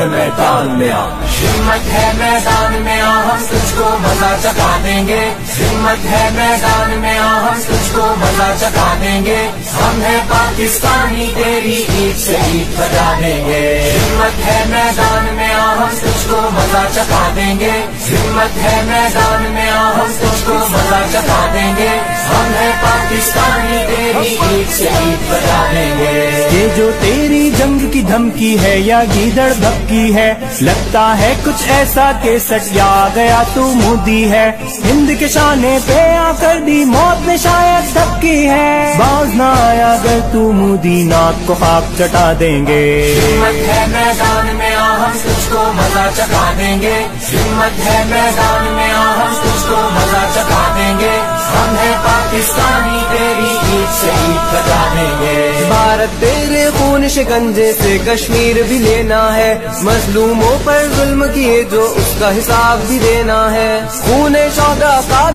मैदान में आ, हिम्मत है मैदान में आ, हम तुझको मजा चखा देंगे। हिम्मत है मैदान में आ, हम तुझको मजा चखा देंगे। हम है पाकिस्तानी, तेरी ईद से ईद बजा देंगे। हिम्मत है मैदान में आ, हम तुझको मजा चखा देंगे। हिम्मत है मैदान में आ, हम तुझको मजा चखा देंगे। हम है पाकिस्तानी, तेरी ईद से ईद बजा देंगे। ये जो तेरी जंग की धमकी है या गीदड़ धपकी है, लगता है कुछ ऐसा के सटिया गया तू मोदी है। हिंद के शाने पे आकर दी मौत ने शायद धपकी है, बाज ना आया अगर तू मोदी नाक को खाक चटा देंगे। हिम्मत है मैदान में आ, हम तुझको मजा चखा देंगे। हिम्मत है मैदान में आ, हम तुझको मजा चखा देंगे। हम है पाकिस्तानी, तेरी ईद से ईद बजा देंगे। भारत तेरे खून शिकंजे से कश्मीर भी लेना है, मजलूमों पर जुल्म किए जो उसका हिसाब भी देना है। खून शौहदा का